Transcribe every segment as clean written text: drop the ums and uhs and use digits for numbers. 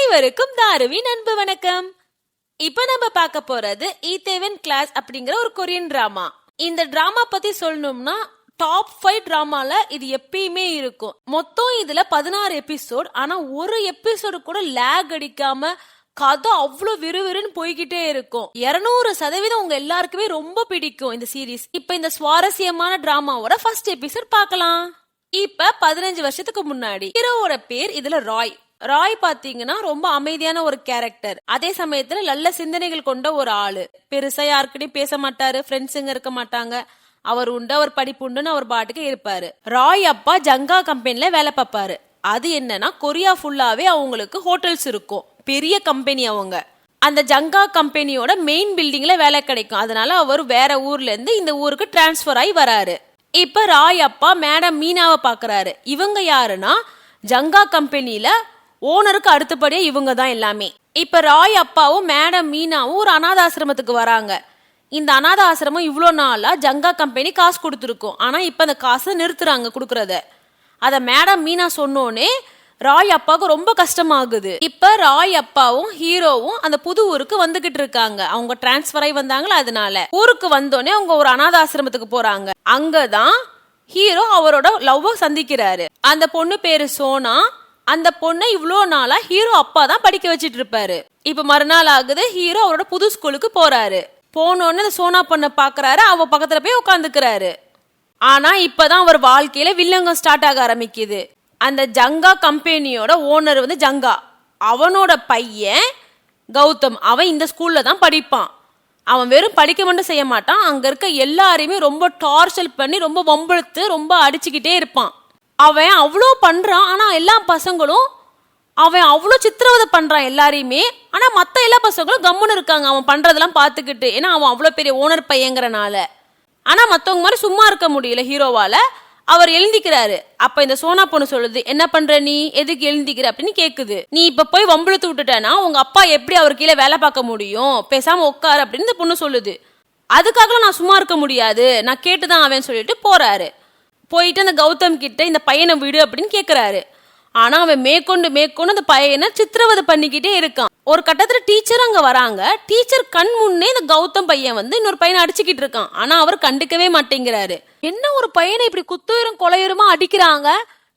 அனைவருக்கும் தாருவின் அன்பு வணக்கம். இப்ப நம்ம பார்க்க போறது ஈத்தேவன் கிளாஸ் அப்படிங்கிற ஒரு கொரியன் டிராமா. இந்த டிராமா பத்தி சொல்லணும்னா டாப் 5 டிராமால இது எப்பயுமே இருக்கும். மொத்தம் இதுல 16 எபிசோட். ஆனா ஒரு எபிசோடு கூட லேக் அடிக்காம கதை அவ்வளவு விறுவிறுன்னு போய்கிட்டே இருக்கும். 200% உங்க எல்லாருக்குமே ரொம்ப பிடிக்கும் இந்த சீரீஸ். இப்ப இந்த சுவாரஸ்யமான டிராமாவோட ஃபர்ஸ்ட் எபிசோட் பார்க்கலாம். இப்ப 15 வருஷத்துக்கு முன்னாடி ஹீரோவோட பேர் இதுல ராய் பாத்தீங்கன்னா ரொம்ப அமைதியான ஒரு கேரக்டர். அதே சமயத்துல நல்ல சிந்தனைகள் கொண்ட ஒரு ஆளு. பெருசா யாருக்கிட்டையும் பேச மாட்டாரு, ஃப்ரெண்ட்ஸுங்க இருக்க மாட்டாங்க. அவர் உண்டு, அவர் படிப்பு உண்டுன்னு அவர் பாட்டுக்கு இருப்பாரு. ராய் அப்பா ஜங்கா கம்பெனில வேலை பார்ப்பாரு. அது என்னன்னா கொரியா ஃபுல்லாவே அவங்களுக்கு ஹோட்டல்ஸ் இருக்கும், பெரிய கம்பெனி அவங்க. அந்த ஜங்கா கம்பெனியோட மெயின் பில்டிங்ல வேலை கிடைக்கும். அதனால அவர் வேற ஊர்ல இருந்து இந்த ஊருக்கு டிரான்ஸ்பர் ஆகி வராரு. இப்ப ராய் அப்பா மேடம் மீனாவை பாக்குறாரு. இவங்க யாருன்னா ஜங்கா கம்பெனில ஓனருக்கு அடுத்தபடியா இவங்க தான் எல்லாமே. இப்ப ராய் அப்பாவும் மேடம் மீனாவும் ஒரு அனாதாசிரமத்துக்கு வராங்க. இந்த அனாதாசிரமம் இவ்வளோ நாளா ஜங்கா கம்பெனி காசு கொடுத்துருக்கும். ஆனா இப்ப அந்த காசை நிறுத்துறாங்க கொடுக்கறத. அத மேடம் மீனா சொன்னோன்னே ராய் அப்பாவுக்கு ரொம்ப கஷ்டமாகுது. இப்ப ராய் அப்பாவும் ஹீரோவும் அந்த புது ஊருக்கு வந்துகிட்டு இருக்காங்க. அவங்க டிரான்ஸ்பர் ஆகி வந்தாங்களா, அதனால ஊருக்கு வந்தோடனே அவங்க ஒரு அனாதாசிரமத்துக்கு போறாங்க. அங்கதான் ஹீரோ அவரோட லவ்வ சந்திக்கிறாரு. அந்த பொண்ணு பேரு சோனா. அந்த பொண்ணை இவ்வளோ நாளா ஹீரோ அப்பா தான் படிக்க வச்சிட்டு இருப்பாரு. இப்ப மறுநாள் ஆகுது, ஹீரோ அவரோட புது ஸ்கூலுக்கு போறாரு. போனோன்னு அந்த சோனா பொண்ணை பாக்குறாரு. அவ பக்கத்துல போய் உட்காந்துக்கிறாரு. ஆனா இப்பதான் அவர் வாழ்க்கையில வில்லங்கம் ஸ்டார்ட் ஆக ஆரம்பிக்குது. அந்த ஜங்கா கம்பெனியோட ஓனர் வந்து ஜங்கா, அவனோட பையன் கௌதம். அவன் இந்த ஸ்கூல்ல தான் படிப்பான். அவன் வெறும் படிக்க மட்டும் செய்ய மாட்டான், அங்க இருக்க எல்லாரையுமே ரொம்ப டார்ச்சர் பண்ணி ரொம்ப வம்பிழுத்து ரொம்ப அடிச்சுக்கிட்டே இருப்பான். அவன் அவ்வளோ பண்றான். ஆனா எல்லா பசங்களும் அவன் அவ்வளோ சித்திரவதை பண்றான் எல்லாரையுமே. ஆனா மத்த எல்லா பசங்களும் கம்முன்னு இருக்காங்க அவன் பண்றதெல்லாம் பார்த்துக்கிட்டு. ஏன்னா அவன் அவ்வளோ பெரிய ஓனர் பையங்கிறனால. ஆனா மத்தவங்க மாதிரி சும்மா இருக்க முடியல ஹீரோவால. அவர் எழுந்திக்கிறாரு. அப்ப இந்த சோனா பொண்ணு சொல்லுது, என்ன பண்ற நீ, எதுக்கு எழுந்திக்கிற அப்படின்னு கேக்குது. நீ இப்ப போய் வம்பிழுத்து விட்டுட்டேன்னா உங்க அப்பா எப்படி அவர் கீழே வேலை பார்க்க முடியும், பேசாம உட்காரு அப்படின்னு இந்த பொண்ணு சொல்லுது. அதுக்காக நான் சும்மா இருக்க முடியாது, நான் கேட்டுதான் அவன் சொல்லிட்டு போறாரு. போயிட்டு அந்த கௌதம் கிட்ட இந்த பையனை விடு அப்படின்னு கேக்குறாரு. ஆனா அவன் மேற்கொண்டு அந்த பையனை சித்திரவதை பண்ணிக்கிட்டே இருக்கான். ஒரு கட்டத்துல டீச்சர் அங்க வராங்க. டீச்சர் கண் முன்னே இந்த கௌதம் பையன் வந்து இன்னொரு பையனை அடிச்சுக்கிட்டு இருக்கான். ஆனா அவர் கண்டுக்கவே மாட்டேங்கிறாரு. என்ன ஒரு பையனை இப்படி குத்துயிரும் கொலையுருமா அடிக்கிறாங்க,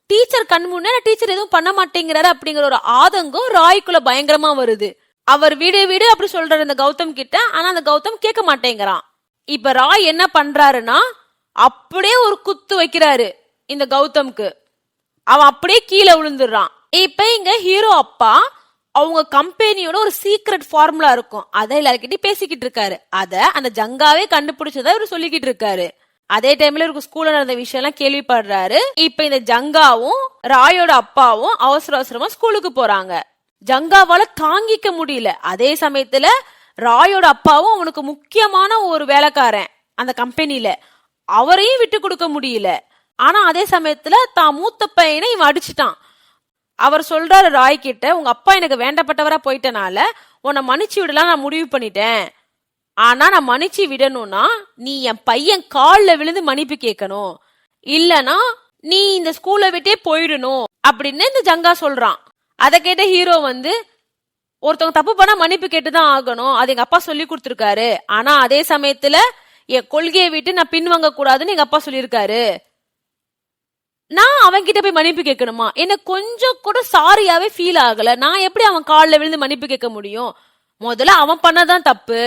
டீச்சர் கண் முன்னே டீச்சர் எதுவும் பண்ண மாட்டேங்கிறாரு அப்படிங்கிற ஒரு ஆதங்கம் ராய்க்குள்ள பயங்கரமா வருது. அவர் வீடு அப்படி சொல்றாரு இந்த கௌதம் கிட்ட. ஆனா அந்த கௌதம் கேட்க மாட்டேங்கிறான். இப்ப ராய் என்ன பண்றாருன்னா அப்படியே ஒரு குத்து வைக்கிறாரு இந்த கௌதம்க்கு. அவன் அப்படியே கீழே விழுந்துடுறான். இப்ப இங்க ஹீரோ அப்பா அவங்க கம்பெனியோட ஒரு சீக்ரெட் ஃபார்முலா இருக்கும், அதை எல்லாருக்கிட்டையும் பேசிக்கிட்டு இருக்காரு. அத அந்த ஜங்காவே கண்டுபிடிச்சதா இவர் சொல்லிக்கிட்டு இருக்காரு. அதே டைம்ல இவருக்கு ஸ்கூல்ல நடந்த விஷயம் எல்லாம் கேள்விப்படுறாரு. இப்ப இந்த ஜங்காவும் ராயோட அப்பாவும் அவசரமா ஸ்கூலுக்கு போறாங்க. ஜங்காவால தாங்கிக்க முடியல. அதே சமயத்துல ராயோட அப்பாவும் அவனுக்கு முக்கியமான ஒரு வேலைக்காரன் அந்த கம்பெனில, அவரையும் விட்டு கொடுக்க முடியல. ஆனா அதே சமயத்துல தான் மூத்த பையனை இவன் அடிச்சுட்டான். அவர் சொல்றாரு ராய் கிட்ட, உங்க அப்பா எனக்கு வேண்டப்பட்டவரா போயிட்டனால உன்னை மன்னிச்சு விடலாம் நான் முடிவு பண்ணிட்டேன். ஆனா நான் மன்னிச்சு விடணும்னா நீ என் பையன் கால்ல விழுந்து மன்னிப்பு கேட்கணும், இல்லனா நீ இந்த ஸ்கூல்ல விட்டே போயிடணும் அப்படின்னு இந்த ஜங்கா சொல்றான். அதை கேட்ட ஹீரோ வந்து, ஒருத்தவங்க தப்பு பண்ணா மன்னிப்பு கேட்டுதான் ஆகணும், அது எங்க அப்பா சொல்லி கொடுத்துருக்காரு. ஆனா அதே சமயத்துல என் கொள்கையை விட்டு நான் பின்வாங்க கூடாதுன்னு எங்க அப்பா சொல்லியிருக்காரு. நான் அவன் கிட்ட போய் மன்னிப்பு கேட்கணுமா? எனக்கு கொஞ்சம் கூட சாரியாவே ஃபீல் ஆகல. நான் எப்படி அவன் காலில் விழுந்து மன்னிப்பு கேட்க முடியும்? முதல்ல அவன் பண்ணதான் தப்பு.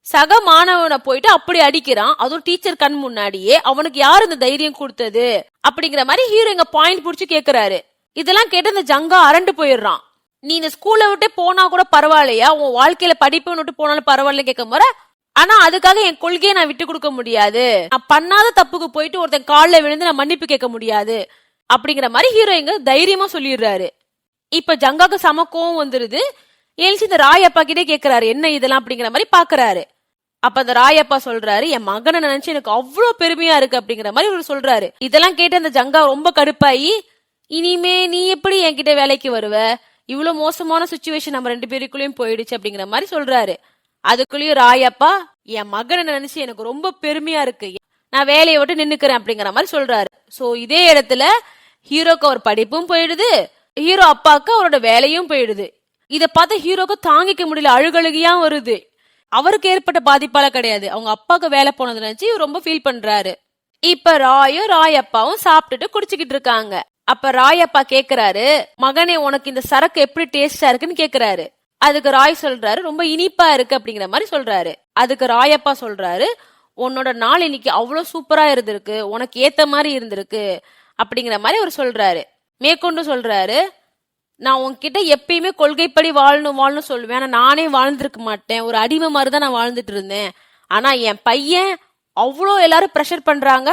சக மாணவனை போயிட்டு அப்படி அடிக்கிறான், அதுவும் டீச்சர் கண் முன்னாடியே. அவனுக்கு யாரு இந்த தைரியம் கொடுத்தது அப்படிங்கிற மாதிரி ஹீரோ எங்க பாயிண்ட் புடிச்சு கேக்குறாரு. இதெல்லாம் கேட்டு இந்த ஜங்கா அரண்டு போயிடுறான். நீ இந்த ஸ்கூல்ல விட்டு போனா கூட பரவாயில்லையா, உன் வாழ்க்கையில படிப்பு விட்டு போனாலும் பரவாயில்ல கேட்க போற. ஆனா அதுக்காக என் கொள்கையை நான் விட்டு கொடுக்க முடியாது, நான் பண்ணாத தப்புக்கு போயிட்டு ஒருத்தன் காலில் விழுந்து நான் மன்னிப்பு கேட்க முடியாது அப்படிங்கிற மாதிரி ஹீரோ எங்க தைரியமா சொல்லிடுறாரு. இப்ப ஜங்காக்கு சமக்கவும் வந்துருது. எழுச்சி இந்த ராய் அப்பா கிட்டே கேக்குறாரு என்ன இதெல்லாம் அப்படிங்கிற மாதிரி பாக்குறாரு. அப்ப அந்த ராய் அப்பா சொல்றாரு, என் மகனை நினைச்சு எனக்கு அவ்வளவு பெருமையா இருக்கு அப்படிங்கிற மாதிரி இவர் சொல்றாரு. இதெல்லாம் கேட்டு அந்த ஜங்கா ரொம்ப கடுப்பாயி, இனிமே நீ எப்படி என்கிட்ட வேலைக்கு வருவ, இவ்வளவு மோசமான சுச்சுவேஷன் நம்ம 2 பேருக்குள்ளயும் போயிடுச்சு அப்படிங்கிற மாதிரி சொல்றாரு. அதுக்குள்ளேயும் ராயப்பா, என் மகனை நினைச்சு எனக்கு ரொம்ப பெருமையா இருக்கு, நான் வேலையை விட்டு நின்னுக்கிறேன் அப்படிங்கிற மாதிரி சொல்றாரு. சோ இதே இடத்துல ஹீரோக்கு அவர் படிப்பும் போயிடுது, ஹீரோ அப்பாவுக்கு அவரோட வேலையும் போயிடுது. இத பார்த்த ஹீரோக்கு தாங்கிக்க முடியல, அழுகழுகியா வருது. அவருக்கு ஏற்பட்ட பாதிப்பால கிடையாது, அவங்க அப்பாவுக்கு வேலை போனது நினைச்சு ரொம்ப ஃபீல் பண்றாரு. இப்ப ராயும் ராய் அப்பாவும் சாப்பிட்டுட்டு குடிச்சுக்கிட்டு இருக்காங்க. அப்ப ராய் அப்பா கேக்குறாரு, மகனே உனக்கு இந்த சரக்கு எப்படி டேஸ்டா இருக்குன்னு கேக்குறாரு. அதுக்கு ராய் சொல்றாரு, ரொம்ப இனிப்பா இருக்கு அப்படிங்கிற மாதிரி சொல்றாரு. அதுக்கு ராய் அப்பா சொல்றாரு, உன்னோட நாள் இன்னைக்கு அவ்வளவு சூப்பரா இருந்திருக்கு, உனக்கு ஏத்த மாதிரி இருந்திருக்கு அப்படிங்கிற மாதிரி அவர் சொல்றாரு. மேற்கொண்டு சொல்றாரு, நான் உன்கிட்ட எப்பயுமே கொள்கைப்படி வாழணும் சொல்லுவேன், ஆனா நானே வாழ்ந்துருக்க மாட்டேன், ஒரு அடிமை மாதிரிதான் நான் வாழ்ந்துட்டு இருந்தேன். ஆனா என் பையன் அவ்வளோ எல்லாரும் ப்ரெஷர் பண்றாங்க,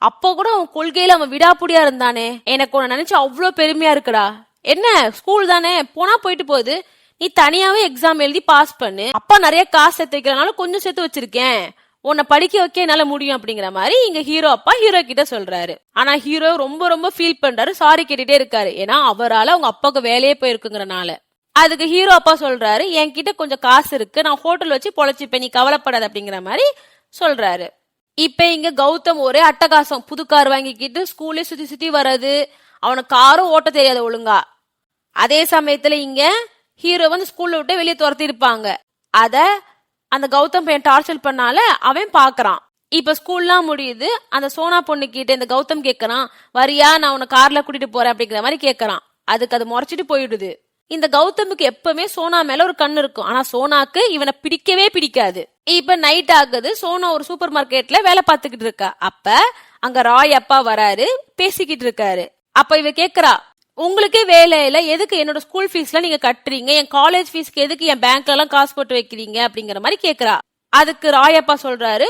அப்போ கூட அவன் கொள்கையில அவன் விடாப்புடியா இருந்தானே, எனக்கு உன்னை நினைச்சு அவ்வளோ பெருமையா இருக்குடா. என்ன ஸ்கூல் தானே, போனா போயிட்டு போகுது, நீ தனியாவே எக்ஸாம் எழுதி பாஸ் பண்ணு, அப்பா நிறைய காசு சேர்த்து வைக்கிறனால கொஞ்சம் சேர்த்து வச்சிருக்கேன், உன்னை படிக்க வைக்க என்னால முடியும் அப்படிங்கிற மாதிரி இங்க ஹீரோ அப்பா ஹீரோ கிட்ட சொல்றாரு. ஆனா ஹீரோ ரொம்ப ரொம்ப ஃபீல் பண்றாரு, சாரி கேட்டுட்டே இருக்காரு, ஏன்னா அவரால் அவங்க அப்பாவுக்கு வேலையே போயிருக்குங்கிறனால. அதுக்கு ஹீரோ அப்பா சொல்றாரு, என்கிட்ட கொஞ்சம் காசு இருக்கு, நான் ஹோட்டல் வச்சு பொழைச்சிப்பேன், நீ கவலைப்படாத அப்படிங்கிற மாதிரி சொல்றாரு. இப்ப இங்க கௌதம் ஒரே அட்டகாசம், புது கார் வாங்கிக்கிட்டு ஸ்கூல்ல சுத்தி சுத்தி வர்றது, அவனுக்கு காரும் ஓட்ட தெரியாது ஒழுங்கா. அதே சமயத்துல இங்க ஹீரோ வந்து ஸ்கூல்ல விட்டு வெளியே துரத்தி இருப்பாங்க, அத அந்த கௌதம் பையன் டார்ச்சர் பண்ணால அவன் பாக்குறான். இப்ப ஸ்கூல்லாம் முடியுது, அந்த சோனா பொண்ணு கிட்ட இந்த கௌதம் கேக்குறான், வரியா நான் உன்னை கார்ல கூட்டிட்டு போறேன் அப்படிங்கிற மாதிரி கேக்குறான். அதுக்கு அது முறைச்சிட்டு போயிடுது. இந்த கௌதமுக்கு எப்பவுமே சோனா மேல ஒரு கண்ணு இருக்கும், ஆனா சோனாக்கு இவனை பிடிக்கவே பிடிக்காது. இப்ப நைட் ஆகுது, சோனா ஒரு சூப்பர் மார்க்கெட்ல வேலை பார்த்துக்கிட்டு இருக்கா. அப்ப அங்க ராய் அப்பா வராரு, பேசிக்கிட்டு இருக்காரு. அப்ப இவ கேக்குறா, உங்களுக்கே வேலை இல்ல, எதுக்கு என்னோட ஸ்கூல் ஃபீஸ்ல நீங்க கட்டுறீங்க, என் காலேஜ் ஃபீஸ்க்கு எதுக்கு என் பேங்க்ல எல்லாம் காசு போட்டு வைக்கிறீங்க அப்படிங்கிற மாதிரி கேக்குறா. அதுக்கு ராய் அப்பா சொல்றாரு,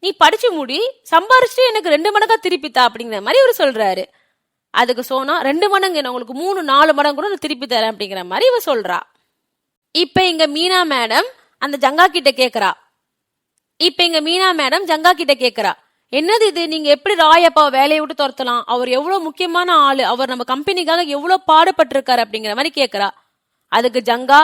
நீ படிச்சு முடி, சம்பாரிச்சுட்டு எனக்கு 2 மடங்கா திருப்பித்தா அப்படிங்கிற மாதிரி இவர் சொல்றாரு. அதுக்கு சோனா, 2 மடங்கு என்ன, உங்களுக்கு 3-4 மடங்கு கூட நான் திருப்பி தரேன் அப்படிங்கிற மாதிரி இவ சொல்றா. இப்ப இங்க மீனா மேடம் அந்த ஜங்கா கிட்ட கேக்குறா, என்னது இது, நீங்க எப்படி ராய் அப்பா வேலையை விட்டு துரத்தலாம், அவர் எவ்வளவு முக்கியமான ஆளு, அவர் நம்ம கம்பெனிக்காக எவ்வளவு பாடுபட்டு இருக்காரு அப்படிங்கிற மாதிரி கேக்குறா. அதுக்கு ஜங்கா,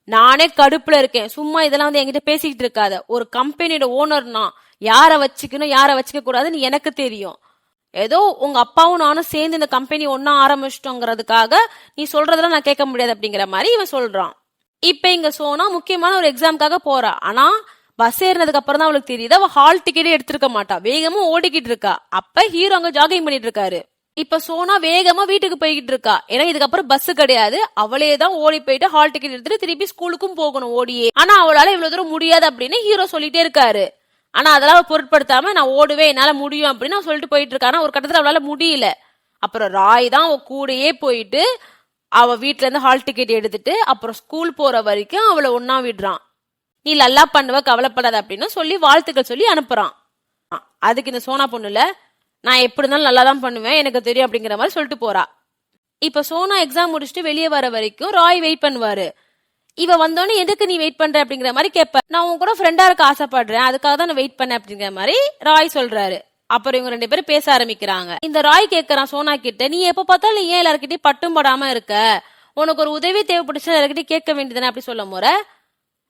நானே கடுப்புல இருக்கேன், சும்மா இதெல்லாம் வந்து என்கிட்ட பேசிக்கிட்டு இருக்காத, ஒரு கம்பெனியோட ஓனர்னா யார வச்சுக்கணும் யார வச்சுக்க கூடாதுன்னு எனக்கு தெரியும், ஏதோ உங்க அப்பாவும் நானும் சேர்ந்து இந்த கம்பெனி ஒன்னா ஆரம்பிச்சிட்டோங்கிறதுக்காக நீ சொல்றதெல்லாம் நான் கேட்க முடியாது அப்படிங்கிற மாதிரி இவன் சொல்றான். இப்ப இங்க சோனா முக்கியமான ஒரு எக்ஸாமுக்காக போறா. ஆனா பஸ் ஏறினதுக்கு அப்புறம் தான் அவளுக்கு தெரியுது, அவ ஹால் டிக்கெட்டே எடுத்திருக்க மாட்டா, வேகமா ஓடிக்கிட்டு இருக்கா. அப்ப ஹீரோ அங்க ஜாகிங் பண்ணிட்டு இருக்காரு. இப்ப சோனா வேகமா வீட்டுக்கு போய்கிட்டு இருக்கா, ஏன்னா இதுக்கப்புறம் பஸ் கிடையாது, அவளே தான் ஓடி போயிட்டு ஹால் டிக்கெட் எடுத்துட்டு திருப்பி ஸ்கூலுக்கும் போகணும் ஓடியே. ஆனா அவளால இவ்வளவு தூரம் முடியாது அப்படின்னு ஹீரோ சொல்லிட்டே இருக்காரு. ஆனா அதெல்லாம் பொருட்படுத்தாம, நான் ஓடுவேன், என்னால முடியும் அப்படின்னு அவன் சொல்லிட்டு போயிட்டு இருக்கா. ஆனா ஒரு கட்டத்துல அவளால முடியல. அப்புறம் ராய் தான் அவ கூடயே போயிட்டு அவ வீட்டுல இருந்து ஹால் டிக்கெட் எடுத்துட்டு அப்புறம் ஸ்கூல் போற வரைக்கும் அவளை ஒன்னா விடுறான். நீ நல்லா பண்ணுவ, கவலைப்படாத அப்படின்னு சொல்லி வாழ்த்துக்கள் சொல்லி அனுப்புறான். அதுக்கு இந்த சோனா பொண்ணுல, நான் எப்படி இருந்தாலும் நல்லா தான் பண்ணுவேன், எனக்கு தெரியும் அப்படிங்கிற மாதிரி சொல்லிட்டு போறா. இப்ப சோனா எக்ஸாம் முடிச்சுட்டு வெளியே வர வரைக்கும் ராய் வெயிட் பண்ணுவாரு. இவ வந்தோடனே எதுக்கு நீ வெயிட் பண்ற அப்படிங்கிற மாதிரி கேட்ப, நான் உன் கூட ஃப்ரெண்டா இருக்க ஆசைப்படுறேன், அதுக்காக தான் நான் வெயிட் பண்ணேன் அப்படிங்கிற மாதிரி ராய் சொல்றாரு. அப்புறம் இவங்க 2 பேரும் பேச ஆரம்பிக்கிறாங்க. இந்த ராய் கேட்கறான் சோனா கிட்ட, நீ எப்ப பார்த்தாலும் ஏன் எல்லார்கிட்டயும் பட்டும் படாம இருக்க, உனக்கு ஒரு உதவி தேவைப்பட்டுச்சு எல்லார்கிட்டயும் கேட்க வேண்டியதுன்னு அப்படி சொல்ல முறை,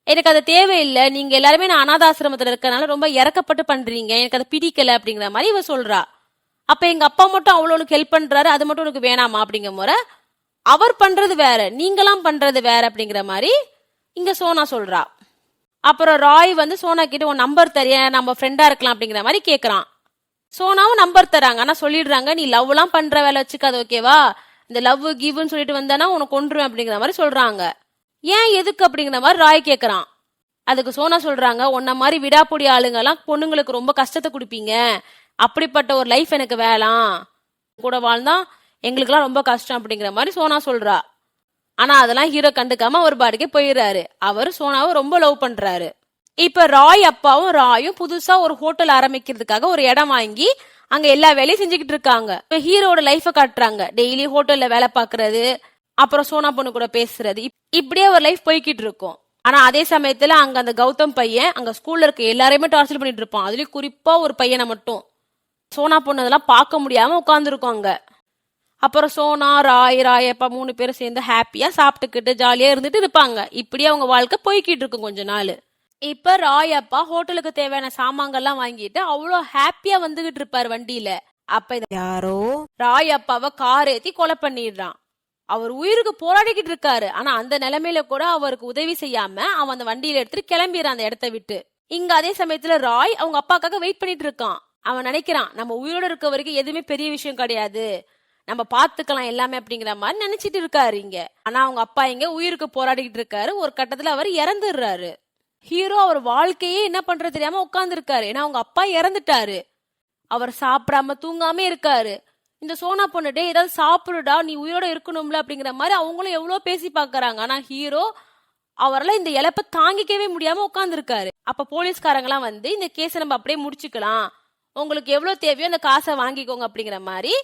எனக்கு அது தேவையில்லை, நீங்க எல்லாருமே நான் அனாதாசிரமத்துல இருக்கனால ரொம்ப இறக்கப்பட்டு பண்றீங்க, எனக்கு அதை பிடிக்கல அப்படிங்கிற மாதிரி இவ சொல்றா. அப்ப எங்க அப்பா மட்டும் அவ்வளவு உனக்கு ஹெல்ப் பண்றாரு, அது மட்டும் உனக்கு வேணாமா அப்படிங்கிற முறை, அவர் பண்றது வேற, நீங்களாம் பண்றது வேற அப்படிங்கிற மாதிரி இங்க சோனா சொல்றா. அப்புறம் ராய் வந்து சோனா கிட்ட உன் நம்பர் தரிய, நம்ம ஃப்ரெண்டா இருக்கலாம் அப்படிங்கிற மாதிரி கேக்குறான். சோனாவும் நம்பர் தராங்க, ஆனா சொல்லிடுறாங்க, நீ லவ் எல்லாம் பண்ற வேலை வச்சுக்காது, ஓகேவா, இந்த லவ் கிவ்னு சொல்லிட்டு வந்தானா உனக்கு கொன்றுவேன் அப்படிங்கிற மாதிரி சொல்றாங்க. ஏன் எதுக்கு அப்படிங்கிற மாதிரி ராய் கேக்குறான். அதுக்கு சோனா சொல்றாங்க, உன்ன மாதிரி விடாப்புடி ஆளுங்க எல்லாம் பொண்ணுங்களுக்கு ரொம்ப கஷ்டத்தை கொடுப்பீங்க, அப்படிப்பட்ட ஒரு லைஃப் எனக்கு வேணாம், கூட வாழ்ந்தா எங்களுக்கு எல்லாம் ரொம்ப கஷ்டம் அப்படிங்கிற மாதிரி சோனா சொல்றா. ஆனா அதெல்லாம் ஹீரோ கண்டுக்காம அவர் பாட்டுக்கே போயிடுறாரு. அவர் சோனாவை ரொம்ப லவ் பண்றாரு. இப்ப ராய் அப்பாவும் ராயும் புதுசா ஒரு ஹோட்டல் ஆரம்பிக்கிறதுக்காக ஒரு இடம் வாங்கி அங்க எல்லா வேலையும் செஞ்சுக்கிட்டு இருக்காங்க. இப்ப ஹீரோட லைஃப காட்டுறாங்க, டெய்லி ஹோட்டல்ல வேலை பாக்குறது, அப்புறம் சோனா பொண்ணு கூட பேசுறது, இப்படியே ஒரு லைஃப் போய்கிட்டு இருக்கும். ஆனா அதே சமயத்துல அங்க அந்த கௌதம் பையன் அங்க ஸ்கூல்ல இருக்க எல்லாரையுமே டார்ச்சர் பண்ணிட்டு இருப்பான். அதுலயும் குறிப்பா ஒரு பையனை மட்டும் சோனா பொண்ணு அதெல்லாம் பார்க்க முடியாம உட்கார்ந்துருக்கும் அங்க. அப்புறம் சோனா ராயப்பா 3 பேரும் சேர்ந்து ஹாப்பியா சாப்பிட்டுக்கிட்டு ஜாலியா இருந்துட்டு இருப்பாங்க. இப்படியே அவங்க வாழ்க்கை போய்கிட்டு இருக்கும் கொஞ்ச நாள். இப்ப ராயப்பா ஹோட்டலுக்கு தேவையான சாமான்கள்லாம் வாங்கிட்டு அவ்வளோ ஹாப்பியா வந்துகிட்டு இருப்பாரு வண்டியில. அப்ப யாரோ ராயப்பாவை கார் ஏத்தி கொலை பண்ணிடுறான். அவர் உயிருக்கு போராடிக்கிட்டு இருக்காரு. ஆனா அந்த நிலைமையில கூட அவருக்கு உதவி செய்யாம அவன் அந்த வண்டியில எடுத்துட்டு கிளம்பிடுறான் அந்த இடத்த விட்டு. இங்க அதே சமயத்துல ராய் அவங்க அப்பாக்காக வெயிட் பண்ணிட்டு இருக்கான். அவன் நினைக்கிறான் நம்ம உயிரோட இருக்க வரைக்கும் எதுவுமே பெரிய விஷயம் கிடையாது, நம்ம பாத்துக்கலாம் எல்லாமே அப்படிங்கிற மாதிரி நினைச்சிட்டு இருக்காரு இங்க. ஆனா அவங்க அப்பா இங்க உயிருக்கு போராடிக்கிட்டு இருக்காரு. ஒரு கட்டத்துல அவர் இறந்துடுறாரு. ஹீரோ அவர் வாழ்க்கையே என்ன பண்றது தெரியாம உட்கார்ந்து இருக்காரு. ஏன்னா அவங்க அப்பா இறந்துட்டாரு. அவர் சாப்பிடாம தூங்காம இருக்காரு. இந்த சோனா பொண்ணுட்டே ஏதாவது சாப்பிடுடா, நீ உயிரோட இருக்கணும்ல அப்படிங்கிற மாதிரி அவங்களும் எவ்வளவு பேசி பாக்குறாங்க. ஆனா ஹீரோ அவரால் இந்த இழப்பை தாங்கிக்கவே முடியாம உட்கார்ந்து இருக்காரு. அப்ப போலீஸ்காரங்க எல்லாம் வந்து இந்த கேஸை நம்ம அப்படியே முடிச்சுக்கலாம், உங்களுக்கு எவ்வளவு தேவையோ அந்த காசை வாங்கிக்கோங்க அப்படிங்கிற மாதிரி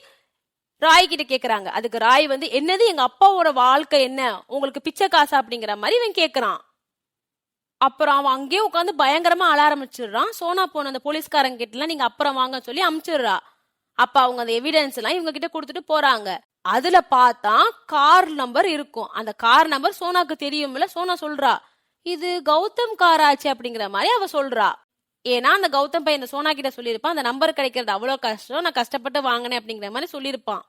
ராய் கிட்ட கேக்குறாங்க. அதுக்கு ராய் வந்து என்னது எங்க அப்பாவோட வாழ்க்கை என்ன, உங்களுக்கு பிச்சை காசா அப்படிங்கிற மாதிரி இவன் கேக்குறான். அப்புறம் அவன் அங்கேயே உட்காந்து பயங்கரமா அழ ஆரம்பிச்சிடுறான். சோனா போன அந்த போலீஸ்காரங்க கிட்ட எல்லாம் நீங்க அப்புறம் வாங்க சொல்லி அமிச்சிடுறா. அப்ப அவங்க அந்த எவிடன்ஸ் எல்லாம் இவங்க கிட்ட கொடுத்துட்டு போறாங்க. அதுல பார்த்தா கார் நம்பர் இருக்கும். அந்த கார் நம்பர் சோனாக்கு தெரியும்ல. சோனா சொல்றா இது கௌதம் கார் ஆச்சு அப்படிங்கிற மாதிரி அவ சொல்றா. ஏன்னா அந்த கௌதம் பையன் இந்த சோனா கிட்ட சொல்லியிருப்பான் அந்த நம்பர் கிடைக்கிறது அவ்வளவு கஷ்டம், நான் கஷ்டப்பட்டு வாங்கினேன் அப்படிங்கிற மாதிரி சொல்லியிருப்பான்.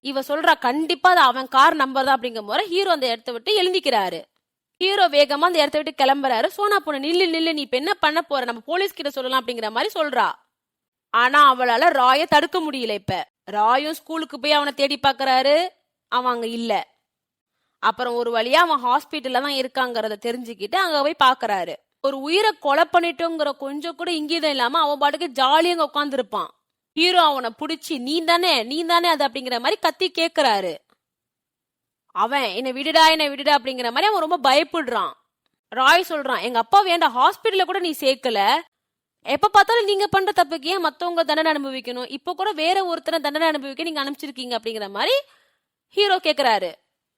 இவ சொல்றா கண்டிப்பா அது அவன் கார் நம்பர் தான் அப்படிங்கிற போது ஹீரோ அந்த இடத்த விட்டு எழுந்திக்கிறாரு. ஹீரோ வேகமா அந்த இடத்த விட்டு கிளம்புறாரு. சோனா பொண்ணு நில்லு நில்லு, நீ இப்ப என்ன பண்ண போற, நம்ம போலீஸ் கிட்ட சொல்லலாம் அப்படிங்கிற மாதிரி சொல்றா. ஆனா அவளால ராய தடுக்க முடியல. இப்ப ராயும் ஸ்கூலுக்கு போய் அவனை தேடி பாக்குறாரு, அவன் அங்க இல்ல. அப்புறம் ஒரு வழியா அவன் ஹாஸ்பிட்டல்ல தான் இருக்காங்கிறத தெரிஞ்சுக்கிட்டு அங்க போய் பாக்குறாரு. ஒரு உயிரை கொலை பண்ணிட்டோங்கிற கொஞ்சம் கூட இங்கேதான் இல்லாம அவன் பாட்டுக்கு ஜாலியா அங்க உட்கார்ந்து இருப்பான். ஹீரோ அவனை புடிச்சு நீ தானே அது அப்படிங்கிற மாதிரி கத்தி கேக்குறாரு. அவன் என்ன விடுடா அப்படிங்கிற மாதிரி அவன் ரொம்ப பயப்படுறான். ராய் சொல்றான் எங்க அப்பா வேண்டாம், ஹாஸ்பிட்டல்ல கூட நீ சேர்க்கல, எப்ப பார்த்தாலும் நீங்க பண்ற தப்புக்கு ஏன் மத்தவங்க தண்டனை அனுபவிக்கணும், இப்ப கூட வேற ஒருத்தரை தண்டனை அனுபவிக்க நீங்க அனுப்பிச்சிருக்கீங்க அப்படிங்கிற மாதிரி ஹீரோ கேக்குறாரு.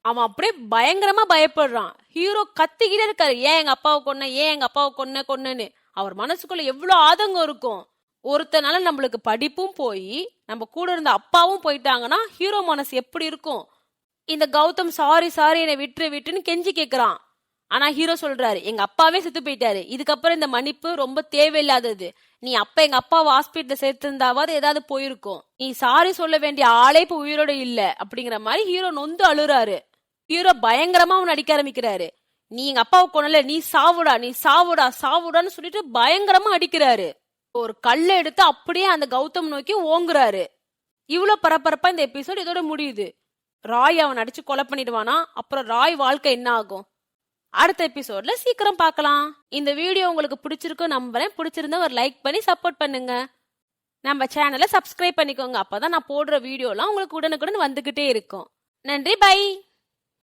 அவன் அப்படியே பயங்கரமா பயப்படுறான். ஹீரோ கத்திக்கிட்டே இருக்காரு ஏன் எங்க அப்பாவை கொன்னுன்னு. அவர் மனசுக்குள்ள எவ்வளவு ஆதங்கம் இருக்கும். ஒருத்தனால நம்மளுக்கு படிப்பும் போய் நம்ம கூட இருந்த அப்பாவும் போயிட்டாங்கன்னா ஹீரோ மனசு எப்படி இருக்கும். இந்த கௌதம் சாரி என்னை விட்டுன்னு கெஞ்சி கேக்குறான். ஆனா ஹீரோ சொல்றாரு எங்க அப்பாவே செத்து போயிட்டாரு, இதுக்கப்புறம் இந்த மன்னிப்பு ரொம்ப தேவையில்லாதது, நீ எங்க அப்பாவை ஹாஸ்பிட்டல் சேர்த்திருந்தாவது ஏதாவது போயிருக்கும், நீ சாரி சொல்ல வேண்டிய ஆளே இப்ப உயிரோட இல்ல அப்படிங்கிற மாதிரி ஹீரோ நொந்து அழுறாரு. ஹீரோ பயங்கரமா அவன் அடிக்க ஆரம்பிக்கிறாரு. நீ எங்க அப்பாவை கொன்னல, நீ சாவுடான்னு சொல்லிட்டு பயங்கரமா அடிக்கிறாரு. ஒரு கல்லை எடுத்து அப்படியே அந்த கௌதம் நோக்கி ஓங்குறாரு. இவ்வளவு பரபரப்பா இந்த எபிசோட் இதோட முடியுது. ராய் அவன் அடிச்சு கொலை பண்ணிடுவானா, அப்புறம் ராய் வாழ்க்கை என்ன ஆகும் அடுத்த எபிசோட்ல சீக்கிரம் பார்க்கலாம். இந்த வீடியோ உங்களுக்கு பிடிச்சிருக்கும் நம்புறேன். பிடிச்சிருந்தா ஒரு லைக் பண்ணி சப்போர்ட் பண்ணுங்க. நம்ம சேனலை சப்ஸ்கிரைப் பண்ணிக்கோங்க, அப்பதான் நான் போடுற வீடியோலாம் உங்களுக்கு உடனுக்குடன் வந்துகிட்டே இருக்கும். நன்றி, பை.